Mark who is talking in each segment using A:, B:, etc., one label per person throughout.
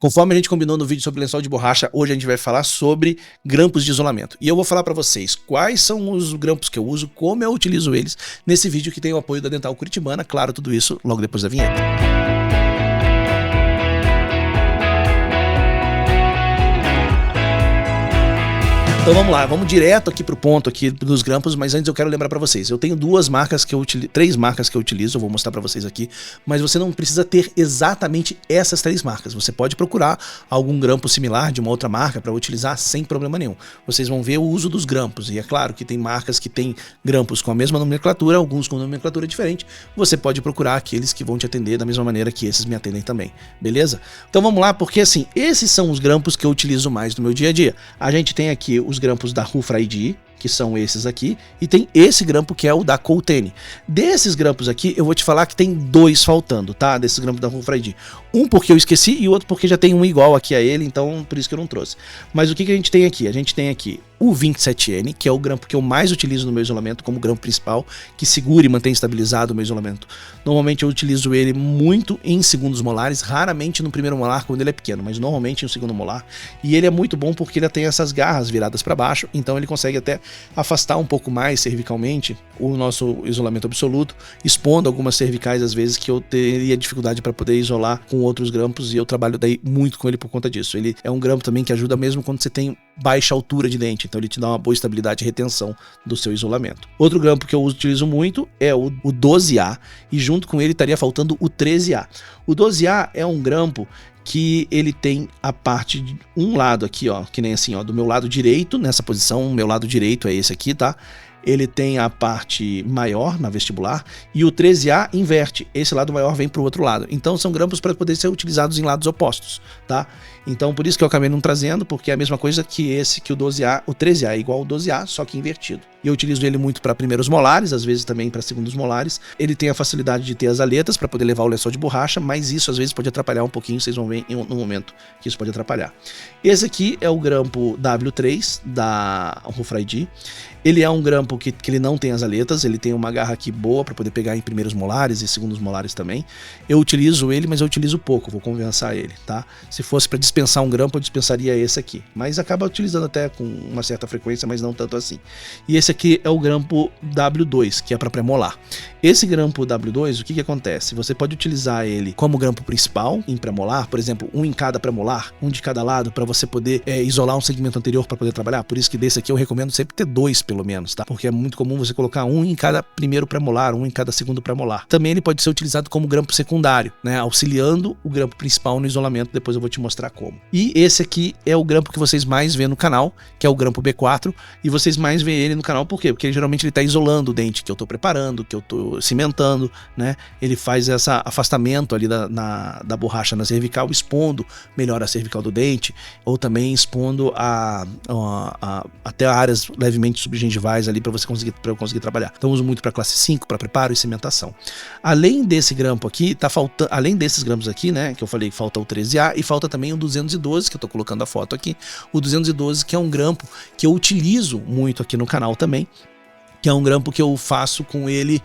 A: Conforme a gente combinou no vídeo sobre lençol de borracha, hoje a gente vai falar sobre grampos de isolamento. E eu vou falar para vocês quais são os grampos que eu uso, como eu utilizo eles nesse vídeo que tem o apoio da Dental Curitibana. Claro, tudo isso logo depois da vinheta. Então vamos lá, vamos direto aqui pro ponto aqui dos grampos, mas antes eu quero lembrar para vocês, eu tenho três marcas que eu utilizo, eu vou mostrar para vocês aqui, mas você não precisa ter exatamente essas três marcas, você pode procurar algum grampo similar de uma outra marca para utilizar sem problema nenhum. Vocês vão ver o uso dos grampos, e é claro que tem marcas que tem grampos com a mesma nomenclatura, alguns com nomenclatura diferente, você pode procurar aqueles que vão te atender da mesma maneira que esses me atendem também, beleza? Então vamos lá, porque assim, esses são os grampos que eu utilizo mais no meu dia a dia. A gente tem aqui os grampos da Rufraidi, que são esses aqui, e tem esse grampo que é o da Coltene. Desses grampos aqui, eu vou te falar que tem dois faltando, tá? Desses grampos da Rufraidi. Um porque eu esqueci e outro porque já tem um igual aqui a ele, então por isso que eu não trouxe. Mas o que a gente tem aqui? A gente tem aqui o 27N, que é o grampo que eu mais utilizo no meu isolamento como grampo principal, que segura e mantém estabilizado o meu isolamento. Normalmente eu utilizo ele muito em segundos molares, raramente no primeiro molar quando ele é pequeno, mas normalmente no segundo molar. E ele é muito bom porque ele tem essas garras viradas para baixo, então ele consegue até afastar um pouco mais cervicalmente o nosso isolamento absoluto, expondo algumas cervicais às vezes que eu teria dificuldade para poder isolar com outros grampos, e eu trabalho daí muito com ele por conta disso. Ele é um grampo também que ajuda mesmo quando você tem baixa altura de dente, então ele te dá uma boa estabilidade e retenção do seu isolamento. Outro grampo que eu utilizo muito é o 12A, e junto com ele estaria faltando o 13A. O 12A é um grampo que ele tem a parte de um lado aqui, ó, que nem assim, ó, do meu lado direito, nessa posição, o meu lado direito é esse aqui, tá? Ele tem a parte maior na vestibular e o 13A inverte, esse lado maior vem para o outro lado. Então são grampos para poder ser utilizados em lados opostos, tá? Então por isso que eu acabei não trazendo, porque é a mesma coisa que esse, que o 12A, o 13A é igual ao 12A, só que invertido. E eu utilizo ele muito para primeiros molares, às vezes também para segundos molares. Ele tem a facilidade de ter as aletas para poder levar o lençol de borracha, mas isso às vezes pode atrapalhar um pouquinho, vocês vão ver no momento que isso pode atrapalhar. Esse aqui é o grampo W3 da Rufraidi. Ele é um grampo que ele não tem as aletas, ele tem uma garra aqui boa para poder pegar em primeiros molares e segundos molares também. Eu utilizo ele, mas eu utilizo pouco, vou compensar ele, tá? Se fosse para dispensar um grampo, eu dispensaria esse aqui, mas acaba utilizando até com uma certa frequência, mas não tanto assim. E esse aqui é o grampo W2, que é para pré-molar. Esse grampo W2, o que acontece? Você pode utilizar ele como grampo principal em pré-molar, por exemplo, um em cada pré-molar, um de cada lado, para você poder isolar um segmento anterior para poder trabalhar. Por isso que desse aqui eu recomendo sempre ter dois, pelo menos, tá? Porque é muito comum você colocar um em cada primeiro pré-molar, um em cada segundo pré-molar. Também ele pode ser utilizado como grampo secundário, né? Auxiliando o grampo principal no isolamento, depois eu vou te mostrar como. E esse aqui é o grampo que vocês mais vêem no canal, que é o grampo B4, e vocês mais veem ele no canal, por quê? Porque geralmente ele está isolando o dente que eu estou preparando, que eu estou cimentando, né? Ele faz esse afastamento ali da borracha na cervical, expondo melhor a cervical do dente, ou também expondo até áreas levemente subgengivais ali para eu conseguir trabalhar. Então eu uso muito para classe 5, para preparo e cimentação. Além desse grampo aqui, além desses grampos aqui, né, que eu falei, falta o 13A e falta também o 212, que eu estou colocando a foto aqui, o 212, que é um grampo que eu utilizo muito aqui no canal também, que é um grampo que eu faço com ele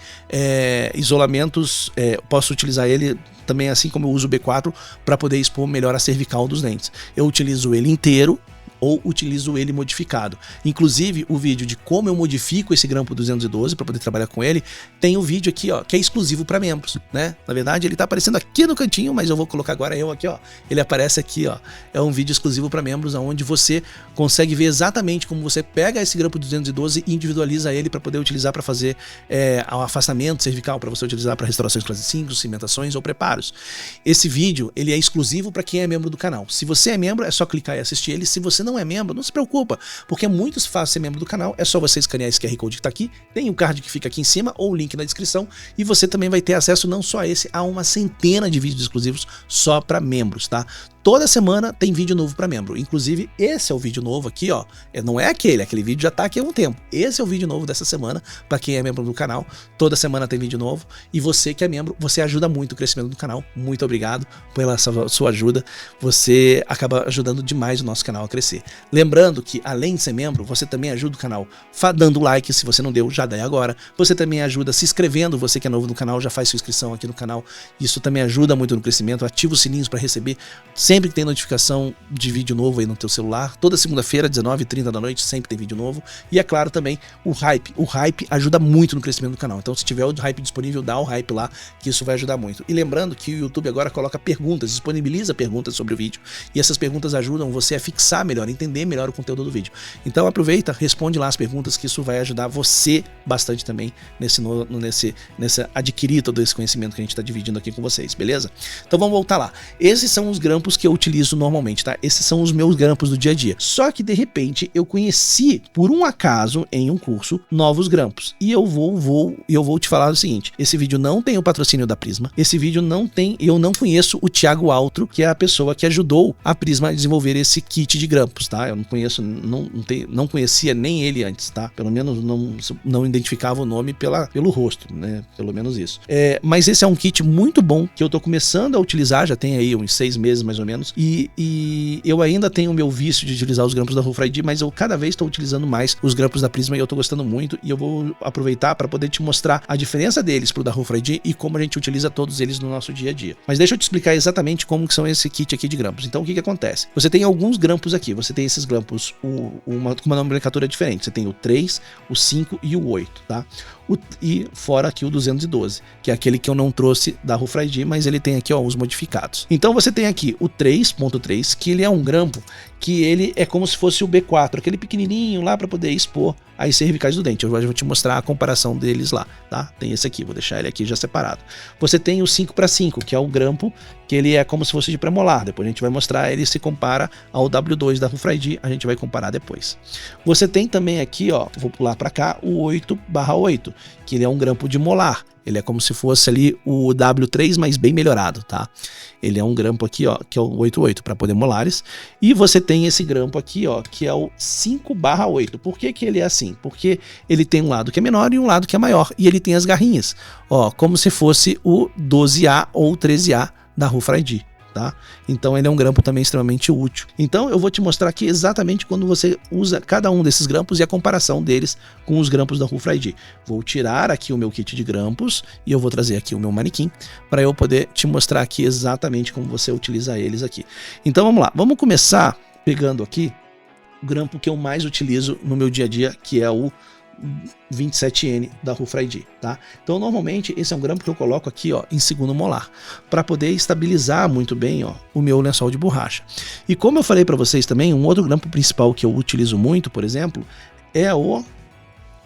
A: isolamentos, posso utilizar ele também assim como eu uso o B4 para poder expor melhor a cervical dos dentes. Eu utilizo ele inteiro ou utilizo ele modificado. Inclusive, o vídeo de como eu modifico esse grampo 212 para poder trabalhar com ele, tem um vídeo aqui, ó, que é exclusivo para membros, né? Na verdade, ele tá aparecendo aqui no cantinho, mas eu vou colocar agora aqui, ó. Ele aparece aqui, ó. É um vídeo exclusivo para membros, onde você consegue ver exatamente como você pega esse grampo 212 e individualiza ele para poder utilizar para fazer o afastamento cervical, para você utilizar para restaurações classe 5, cimentações ou preparos. Esse vídeo, ele é exclusivo para quem é membro do canal. Se você é membro, é só clicar e assistir ele. Se você não é membro, não se preocupa, porque é muito fácil ser membro do canal, é só você escanear esse QR Code que tá aqui, tem o card que fica aqui em cima ou o link na descrição, e você também vai ter acesso não só a esse, a uma centena de vídeos exclusivos só para membros, tá? Toda semana tem vídeo novo para membro, inclusive esse é o vídeo novo aqui, ó, não é aquele vídeo já tá aqui há um tempo, esse é o vídeo novo dessa semana, para quem é membro do canal, toda semana tem vídeo novo, e você que é membro, você ajuda muito o crescimento do canal, muito obrigado pela sua ajuda, você acaba ajudando demais o nosso canal a crescer. Lembrando que além de ser membro, você também ajuda o canal dando like, se você não deu, já dá agora, você também ajuda se inscrevendo, você que é novo no canal, já faz sua inscrição aqui no canal, isso também ajuda muito no crescimento, ativa os sininhos para receber sempre sempre que tem notificação de vídeo novo aí no teu celular, toda segunda-feira, 19h30 da noite, sempre tem vídeo novo. E é claro também o hype. O hype ajuda muito no crescimento do canal. Então se tiver o hype disponível, dá o hype lá, que isso vai ajudar muito. E lembrando que o YouTube agora coloca perguntas, disponibiliza perguntas sobre o vídeo. E essas perguntas ajudam você a fixar melhor, entender melhor o conteúdo do vídeo. Então aproveita, responde lá as perguntas, que isso vai ajudar você bastante também nessa adquirir todo esse conhecimento que a gente está dividindo aqui com vocês, beleza? Então vamos voltar lá. Esses são os grampos que eu utilizo normalmente, tá? Esses são os meus grampos do dia a dia. Só que de repente eu conheci, por um acaso, em um curso, novos grampos. E eu vou te falar o seguinte: esse vídeo não tem o patrocínio da Prisma, esse vídeo não tem, eu não conheço o Thiago Altro, que é a pessoa que ajudou a Prisma a desenvolver esse kit de grampos, tá? Eu não conheço, não conhecia nem ele antes, tá? Pelo menos não identificava o nome pelo rosto, né? Pelo menos isso. Mas esse é um kit muito bom, que eu tô começando a utilizar, já tem aí uns 6 meses mais ou menos, e eu ainda tenho o meu vício de utilizar os grampos da Rufra ID, mas eu cada vez estou utilizando mais os grampos da Prisma e eu tô gostando muito, e eu vou aproveitar para poder te mostrar a diferença deles pro da Rufra ID e como a gente utiliza todos eles no nosso dia a dia. Mas deixa eu te explicar exatamente como que são esse kit aqui de grampos. Então o que acontece? Você tem alguns grampos aqui, você tem esses grampos com uma nomenclatura diferente, você tem o 3, o 5 e o 8, tá? E fora aqui o 212, que é aquele que eu não trouxe da Rufra ID, mas ele tem aqui, ó, os modificados. Então você tem aqui o 3.3, que ele é um grampo que ele é como se fosse o B4, aquele pequenininho lá para poder expor as cervicais do dente. Eu vou te mostrar a comparação deles lá, tá? Tem esse aqui, vou deixar ele aqui já separado. Você tem o 5x5, que é o grampo que ele é como se fosse de premolar. Depois a gente vai mostrar, ele se compara ao W2 da Rufra ID, a gente vai comparar depois. Você tem também aqui, ó, vou pular para cá, o 8/8, que ele é um grampo de molar. Ele é como se fosse ali o W3, mas bem melhorado, tá? Ele é um grampo aqui, ó, que é o 8/8 para poder molares. E você tem esse grampo aqui, ó, que é o 5/8. Por que que ele é assim? Porque ele tem um lado que é menor e um lado que é maior. E ele tem as garrinhas, ó, como se fosse o 12A ou 13A da Rufra ID. Tá? Então ele é um grampo também extremamente útil. Então eu vou te mostrar aqui exatamente quando você usa cada um desses grampos e a comparação deles com os grampos da Rufra ID. Vou tirar aqui o meu kit de grampos e eu vou trazer aqui o meu manequim para eu poder te mostrar aqui exatamente como você utiliza eles aqui. Então vamos lá, vamos começar pegando aqui o grampo que eu mais utilizo no meu dia a dia, que é o 27N da Rufra ID, tá? Então normalmente esse é um grampo que eu coloco aqui, ó, em segundo molar, para poder estabilizar muito bem, ó, o meu lençol de borracha. E como eu falei para vocês também, um outro grampo principal que eu utilizo muito, por exemplo, é o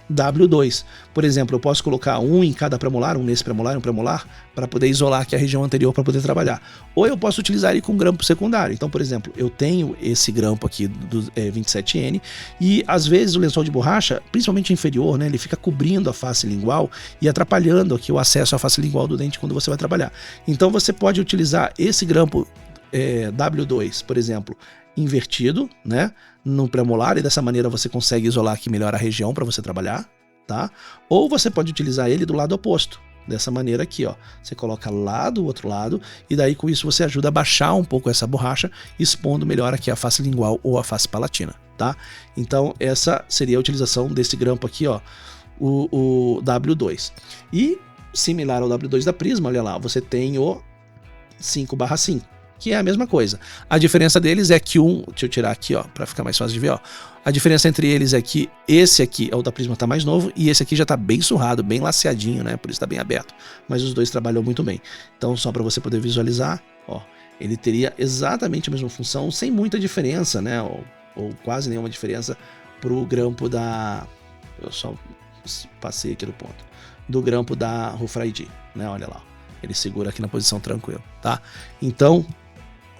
A: W2. Por exemplo, eu posso colocar um em cada premolar, um nesse premolar e um premolar, para poder isolar aqui a região anterior para poder trabalhar. Ou eu posso utilizar ele com grampo secundário. Então, por exemplo, eu tenho esse grampo aqui do 27N e às vezes o lençol de borracha, principalmente inferior, né, ele fica cobrindo a face lingual e atrapalhando aqui o acesso à face lingual do dente quando você vai trabalhar. Então você pode utilizar esse grampo W2, por exemplo, invertido, né, no premolar, e dessa maneira você consegue isolar aqui melhor a região para você trabalhar, tá? Ou você pode utilizar ele do lado oposto, dessa maneira aqui, ó. Você coloca lá do outro lado e daí com isso você ajuda a baixar um pouco essa borracha, expondo melhor aqui a face lingual ou a face palatina, tá? Então essa seria a utilização desse grampo aqui, ó, o W2. E similar ao W2 da Prisma, olha lá, você tem o 5/5. Que é a mesma coisa. A diferença deles é que deixa eu tirar aqui, ó, para ficar mais fácil de ver, ó. A diferença entre eles é que esse aqui, é o da Prisma, tá mais novo, e esse aqui já tá bem surrado, bem laceadinho, né? Por isso tá bem aberto. Mas os dois trabalham muito bem. Então, só para você poder visualizar, ó, ele teria exatamente a mesma função, sem muita diferença, né? Ou quase nenhuma diferença pro grampo da... Eu só passei aqui do ponto. Do grampo da Rufra ID, né? Olha lá. Ele segura aqui na posição tranquilo, tá? Então,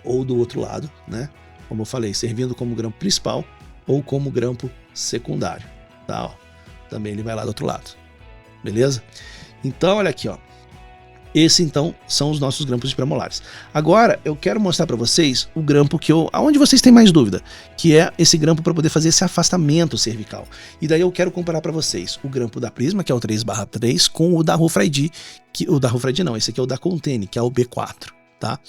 A: ou do outro lado, né? Como eu falei, servindo como grampo principal ou como grampo secundário, tá? Ó, também ele vai lá do outro lado, beleza? Então, olha aqui, ó. Esse, então, são os nossos grampos de premolares. Agora, eu quero mostrar para vocês o grampo aonde vocês têm mais dúvida, que é esse grampo para poder fazer esse afastamento cervical. E daí eu quero comparar para vocês o grampo da Prisma, que é o 3/3, com o da Rufra ID, o da Rufra ID não, esse aqui é o da Contene, que é o B4. Tá?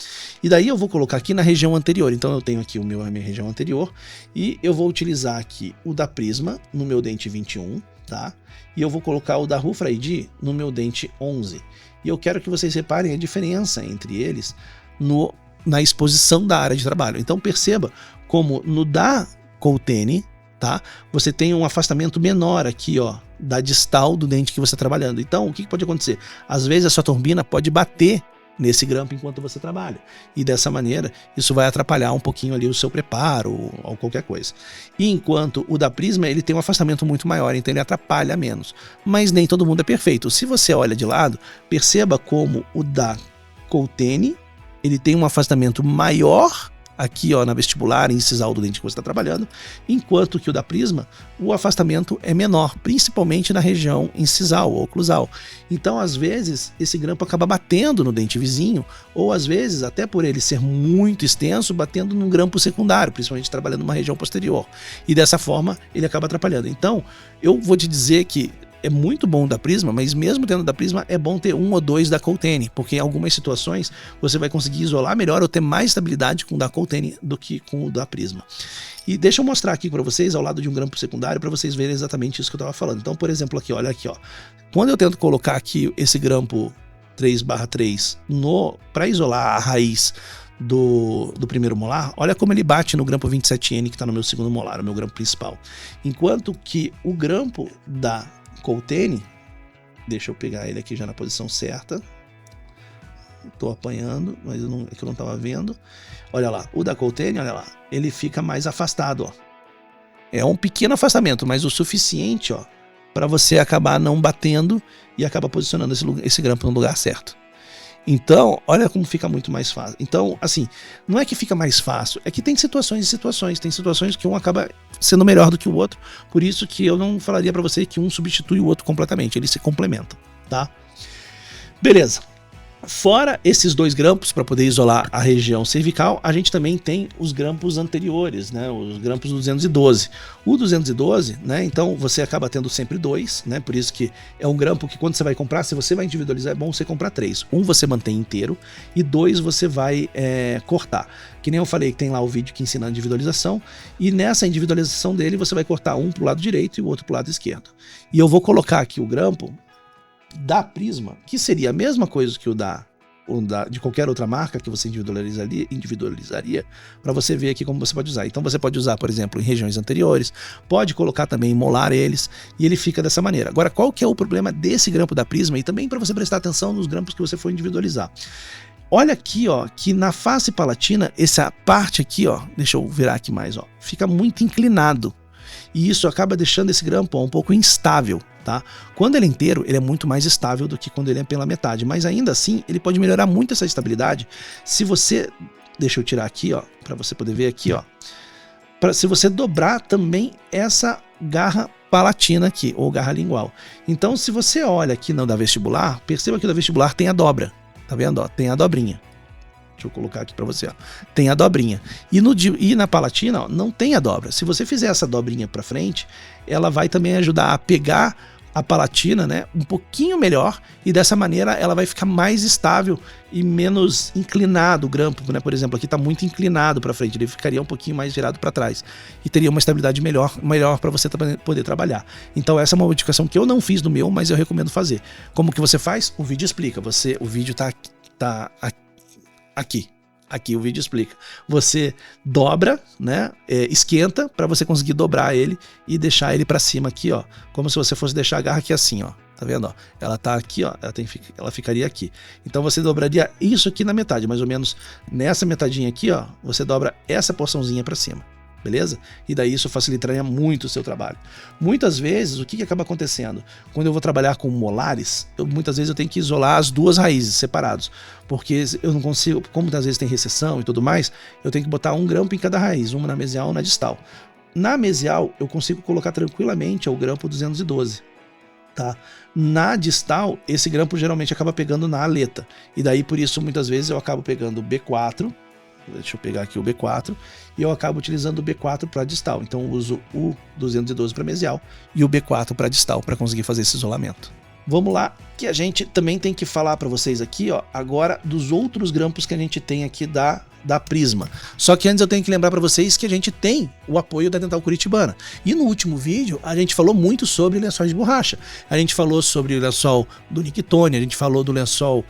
A: E daí eu vou colocar aqui na região anterior. Então eu tenho aqui a minha região anterior e eu vou utilizar aqui o da Prisma no meu dente 21, tá? E eu vou colocar o da Rufra ID no meu dente 11. E eu quero que vocês reparem a diferença entre eles no na exposição da área de trabalho. Então perceba como no da Coulthene, tá? Você tem um afastamento menor aqui, ó, da distal do dente que você está trabalhando. Então, o que pode acontecer? Às vezes a sua turbina pode bater nesse grampo enquanto você trabalha. E dessa maneira, isso vai atrapalhar um pouquinho ali o seu preparo ou qualquer coisa. E enquanto o da Prisma, ele tem um afastamento muito maior, então ele atrapalha menos. Mas nem todo mundo é perfeito. Se você olha de lado, perceba como o da Coulthene, ele tem um afastamento maior aqui, ó, na vestibular, incisal do dente que você está trabalhando, enquanto que o da Prisma, o afastamento é menor, principalmente na região incisal ou oclusal. Então, às vezes, esse grampo acaba batendo no dente vizinho, ou às vezes, até por ele ser muito extenso, batendo num grampo secundário, principalmente trabalhando numa região posterior. E dessa forma, ele acaba atrapalhando. Então, eu vou te dizer que é muito bom o da Prisma, mas mesmo tendo da Prisma, é bom ter um ou dois da Coulthene, porque em algumas situações você vai conseguir isolar melhor ou ter mais estabilidade com o da Coulthene do que com o da Prisma. E deixa eu mostrar aqui para vocês, ao lado de um grampo secundário, para vocês verem exatamente isso que eu estava falando. Então, por exemplo, aqui, olha aqui, ó. Quando eu tento colocar aqui esse grampo 3/3 para isolar a raiz do primeiro molar, olha como ele bate no grampo 27N que está no meu segundo molar, o meu grampo principal. Enquanto que o grampo da Coulthene, deixa eu pegar ele aqui já na posição certa. Tô apanhando, mas é que eu não tava vendo. Olha lá, o da Coulthene, olha lá, ele fica mais afastado, ó. É um pequeno afastamento, mas o suficiente, ó, para você acabar não batendo e acabar posicionando esse grampo no lugar certo. Então, olha como fica muito mais fácil. Então, assim, não é que fica mais fácil, é que tem situações e situações. Tem situações que um acaba sendo melhor do que o outro, por isso que eu não falaria para você que um substitui o outro completamente, eles se complementam, tá? Beleza. Fora esses dois grampos para poder isolar a região cervical, a gente também tem os grampos anteriores, né? Os grampos 212. O 212, né? Então você acaba tendo sempre dois, né? Por isso que é um grampo que quando você vai comprar, se você vai individualizar, é bom você comprar três. Um você mantém inteiro e dois você vai cortar. Que nem eu falei que tem lá o vídeo que ensina a individualização, e nessa individualização dele você vai cortar um pro lado direito e o outro pro lado esquerdo. E eu vou colocar aqui o grampo da Prisma, que seria a mesma coisa que o de qualquer outra marca que você individualizaria para você ver aqui como você pode usar. Então você pode usar, por exemplo, em regiões anteriores, pode colocar também, molar eles, e ele fica dessa maneira. Agora, qual que é o problema desse grampo da Prisma? E também para você prestar atenção nos grampos que você for individualizar. Olha aqui, ó, que na face palatina, essa parte aqui, ó, deixa eu virar aqui mais, ó, fica muito inclinado. E isso acaba deixando esse grampo um pouco instável, tá? Quando ele é inteiro, ele é muito mais estável do que quando ele é pela metade, mas ainda assim, ele pode melhorar muito essa estabilidade se você, deixa eu tirar aqui, ó, para você poder ver aqui, ó, se você dobrar também essa garra palatina aqui, ou garra lingual. Então, se você olha aqui no da vestibular, perceba que o da vestibular tem a dobra, tá vendo, ó, tem a dobrinha. Deixa eu colocar aqui para você, ó. Tem a dobrinha. E na palatina, ó, não tem a dobra. Se você fizer essa dobrinha para frente, ela vai também ajudar a pegar a palatina, né, um pouquinho melhor, e dessa maneira ela vai ficar mais estável e menos inclinado o grampo, né? Por exemplo, aqui está muito inclinado para frente, ele ficaria um pouquinho mais virado para trás e teria uma estabilidade melhor para você poder trabalhar. Então essa é uma modificação que eu não fiz no meu, mas eu recomendo fazer. Como que você faz? O vídeo explica. O vídeo tá aqui o vídeo explica. Você dobra, né? Esquenta para você conseguir dobrar ele e deixar ele para cima aqui, ó, como se você fosse deixar a garra aqui assim, ó. Tá vendo, ó? Ela tá aqui, ó, ela ficaria aqui. Então você dobraria isso aqui na metade, mais ou menos nessa metadinha aqui, ó, você dobra essa porçãozinha para cima. Beleza? E daí isso facilitaria muito o seu trabalho. Muitas vezes, o que acaba acontecendo? Quando eu vou trabalhar com molares, muitas vezes eu tenho que isolar as duas raízes separados, porque eu não consigo, como muitas vezes tem recessão e tudo mais, eu tenho que botar um grampo em cada raiz, uma na mesial e na distal. Na mesial, eu consigo colocar tranquilamente o grampo 212. Tá? Na distal, esse grampo geralmente acaba pegando na aleta, e daí por isso muitas vezes eu acabo pegando o B4, deixa eu pegar aqui o B4, e eu acabo utilizando o B4 para distal. Então eu uso o 212 para mesial e o B4 para distal para conseguir fazer esse isolamento. Vamos lá, que a gente também tem que falar para vocês aqui, ó, agora dos outros grampos que a gente tem aqui da da Prisma. Só que antes eu tenho que lembrar para vocês que a gente tem o apoio da Dental Curitibana. E no último vídeo a gente falou muito sobre lençóis de borracha. A gente falou sobre o lençol do Nictone, a gente falou do lençol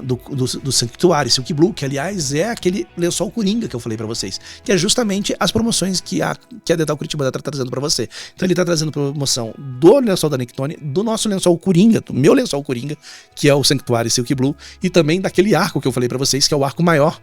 A: do Sanctuary Silk Blue, que aliás é aquele lençol coringa que eu falei para vocês, que é justamente as promoções que a Dental Curitibana tá trazendo para você. Então ele tá trazendo promoção do lençol da Nictone, do nosso lençol coringa, do meu lençol coringa, que é o Sanctuary Silk Blue, e também daquele arco que eu falei para vocês, que é o arco maior,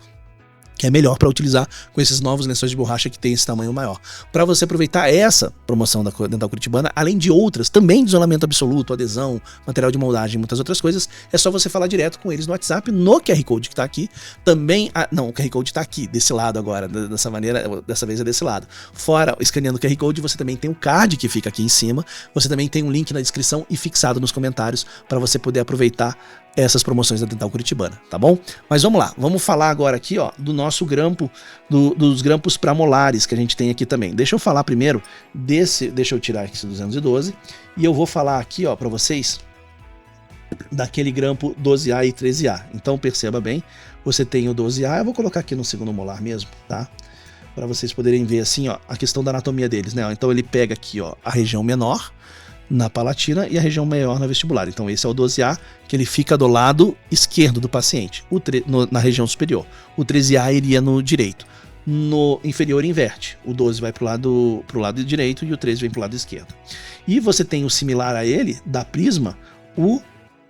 A: que é melhor para utilizar com esses novos lençóis de borracha que tem esse tamanho maior. Para você aproveitar essa promoção da Dental Curitibana, além de outras, também de isolamento absoluto, adesão, material de moldagem e muitas outras coisas, é só você falar direto com eles no WhatsApp, no QR Code que tá aqui. Também, não, o QR Code tá aqui, desse lado agora, dessa maneira, dessa vez é desse lado. Fora, escaneando o QR Code, você também tem o card que fica aqui em cima, você também tem um link na descrição e fixado nos comentários para você poder aproveitar essas promoções da Dental Curitibana, tá bom? Mas vamos lá, vamos falar agora aqui, ó, do nosso grampo, dos grampos para molares que a gente tem aqui também. Deixa eu falar primeiro deixa eu tirar aqui esse 212 e eu vou falar aqui, ó, para vocês daquele grampo 12A e 13A. Então perceba bem, você tem o 12A, eu vou colocar aqui no segundo molar mesmo, tá? Para vocês poderem ver assim, ó, a questão da anatomia deles, né? Então ele pega aqui, ó, a região menor na palatina e a região maior na vestibular. Então esse é o 12A, que ele fica do lado esquerdo do paciente, na região superior. O 13A iria no direito. No inferior inverte. O 12 vai pro lado direito e o 13 vem pro lado esquerdo. E você tem o similar a ele, da Prisma, o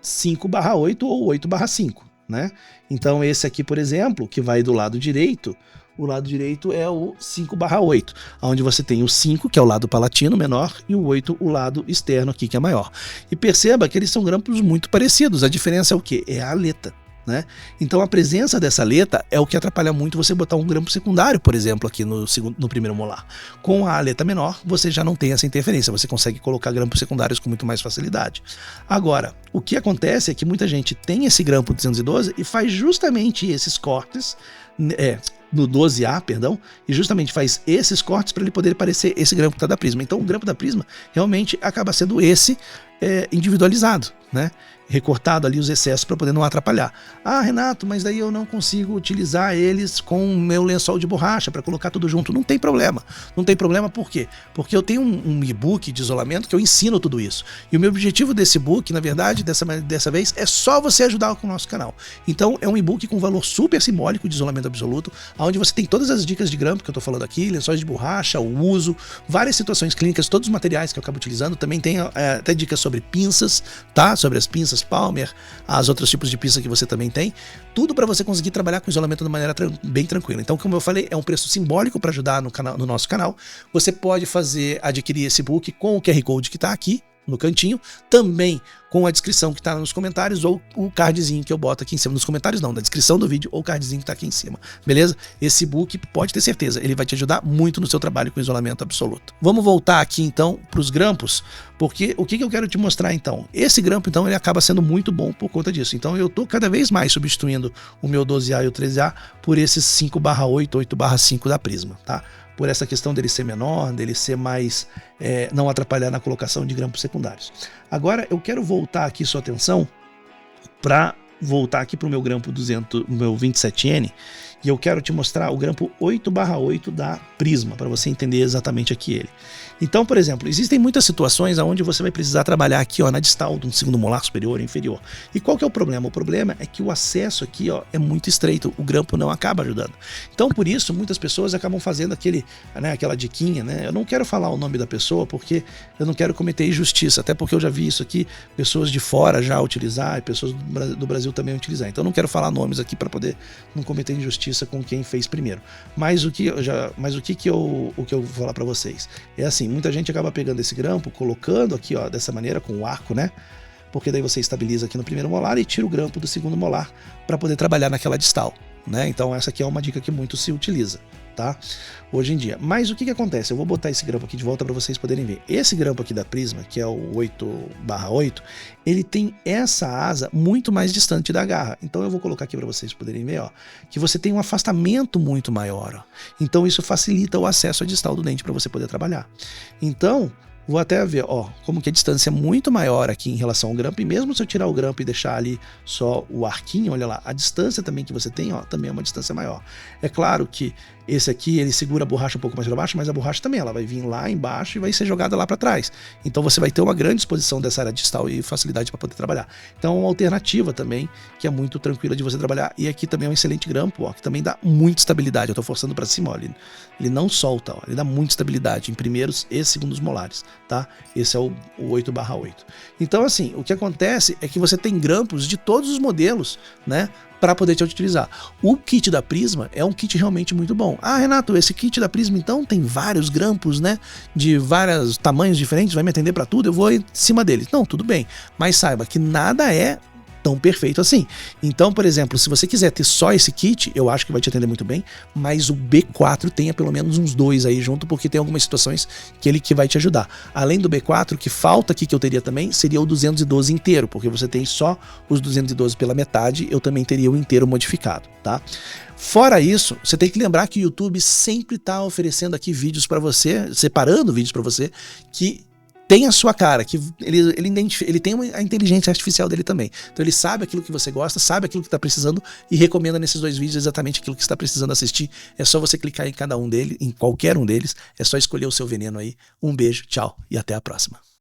A: 5/8 ou 8/5, né? Então esse aqui, por exemplo, que vai do lado direito, o lado direito é o 5/8, onde você tem o 5, que é o lado palatino menor, e o 8, o lado externo aqui, que é maior. E perceba que eles são grampos muito parecidos, a diferença é o quê? É a aleta, né? Então a presença dessa aleta é o que atrapalha muito você botar um grampo secundário, por exemplo, aqui no primeiro molar. Com a aleta menor, você já não tem essa interferência, você consegue colocar grampos secundários com muito mais facilidade. Agora, o que acontece é que muita gente tem esse grampo 212 e faz justamente esses cortes, no 12A, perdão, e justamente faz esses cortes para ele poder parecer esse grampo que está da Prisma. Então o grampo da Prisma realmente acaba sendo esse individualizado, né? Recortado ali os excessos para poder não atrapalhar. Ah, Renato, mas daí eu não consigo utilizar eles com o meu lençol de borracha para colocar tudo junto. Não tem problema. Não tem problema por quê? Porque eu tenho um e-book de isolamento que eu ensino tudo isso. E o meu objetivo desse e-book, na verdade, dessa vez, é só você ajudar com o nosso canal. Então é um e-book com valor super simbólico de isolamento absoluto, onde você tem todas as dicas de grampo que eu estou falando aqui, lençóis de borracha, o uso, várias situações clínicas, todos os materiais que eu acabo utilizando. Também tem até dicas sobre pinças, tá? Sobre as pinças Palmer, as outros tipos de pinça que você também tem, tudo para você conseguir trabalhar com isolamento de maneira bem tranquila. Então, como eu falei, é um preço simbólico para ajudar no nosso canal. Você pode adquirir esse book com o QR Code que está aqui no cantinho, também com a descrição que está nos comentários ou o cardzinho que eu boto aqui em cima. Nos comentários não, na descrição do vídeo ou o cardzinho que está aqui em cima, beleza? Esse book, pode ter certeza, ele vai te ajudar muito no seu trabalho com isolamento absoluto. Vamos voltar aqui então para os grampos, porque o que eu quero te mostrar então? Esse grampo então ele acaba sendo muito bom por conta disso. Então eu estou cada vez mais substituindo o meu 12A e o 13A por esses 5/8, 8/5 da Prisma, tá? Por essa questão dele ser menor, dele ser mais, não atrapalhar na colocação de grampos secundários. Agora eu quero voltar aqui sua atenção para voltar aqui para o meu grampo 27N, e eu quero te mostrar o grampo 8/8 da Prisma, para você entender exatamente aqui ele. Então, por exemplo, existem muitas situações onde você vai precisar trabalhar aqui, ó, na distal do segundo molar superior e inferior. E qual que é o problema? O problema é que o acesso aqui, ó, é muito estreito, o grampo não acaba ajudando. Então, por isso, muitas pessoas acabam fazendo aquela diquinha, né? Eu não quero falar o nome da pessoa porque eu não quero cometer injustiça, até porque eu já vi isso aqui, pessoas de fora já utilizar e pessoas do Brasil também utilizar. Então, eu não quero falar nomes aqui para poder não cometer injustiça com quem fez primeiro. Mas o que eu vou falar para vocês é assim, muita gente acaba pegando esse grampo, colocando aqui, ó, dessa maneira com o arco, né? Porque daí você estabiliza aqui no primeiro molar e tira o grampo do segundo molar para poder trabalhar naquela distal, né? Então essa aqui é uma dica que muito se utiliza, tá? Hoje em dia. Mas o que acontece? Eu vou botar esse grampo aqui de volta para vocês poderem ver. Esse grampo aqui da Prisma, que é o 8/8, ele tem essa asa muito mais distante da garra. Então eu vou colocar aqui para vocês poderem ver, ó, que você tem um afastamento muito maior, ó. Então isso facilita o acesso à distal do dente para você poder trabalhar. Então, Vou até ver, ó, como que a distância é muito maior aqui em relação ao grampo, e mesmo se eu tirar o grampo e deixar ali só o arquinho, olha lá, a distância também que você tem, ó, também é uma distância maior. É claro que esse aqui, ele segura a borracha um pouco mais para baixo, mas a borracha também, ela vai vir lá embaixo e vai ser jogada lá para trás. Então você vai ter uma grande exposição dessa área distal e facilidade para poder trabalhar. Então é uma alternativa também, que é muito tranquila de você trabalhar. E aqui também é um excelente grampo, ó, que também dá muita estabilidade. Eu tô forçando para cima, ó, ele não solta, ó, ele dá muita estabilidade em primeiros e segundos molares, tá? Esse é o 8/8. Então assim, o que acontece é que você tem grampos de todos os modelos, né, para poder te utilizar. O kit da Prisma é um kit realmente muito bom. Ah, Renato, esse kit da Prisma então tem vários grampos, né, de vários tamanhos diferentes, vai me atender para tudo, eu vou em cima deles. Não, tudo bem, mas saiba que nada é tão perfeito assim. Então, por exemplo, se você quiser ter só esse kit, eu acho que vai te atender muito bem, mas o B4 tenha pelo menos uns 2 aí junto, porque tem algumas situações que ele que vai te ajudar. Além do B4, que falta aqui que eu teria também, seria o 212 inteiro, porque você tem só os 212 pela metade, eu também teria o inteiro modificado, tá? Fora isso, você tem que lembrar que o YouTube sempre está oferecendo aqui vídeos para você, separando vídeos para você, que tem a sua cara, que ele tem a inteligência artificial dele também. Então ele sabe aquilo que você gosta, sabe aquilo que está precisando e recomenda nesses 2 vídeos exatamente aquilo que você está precisando assistir. É só você clicar em cada um deles, em qualquer um deles, é só escolher o seu veneno aí. Um beijo, tchau e até a próxima.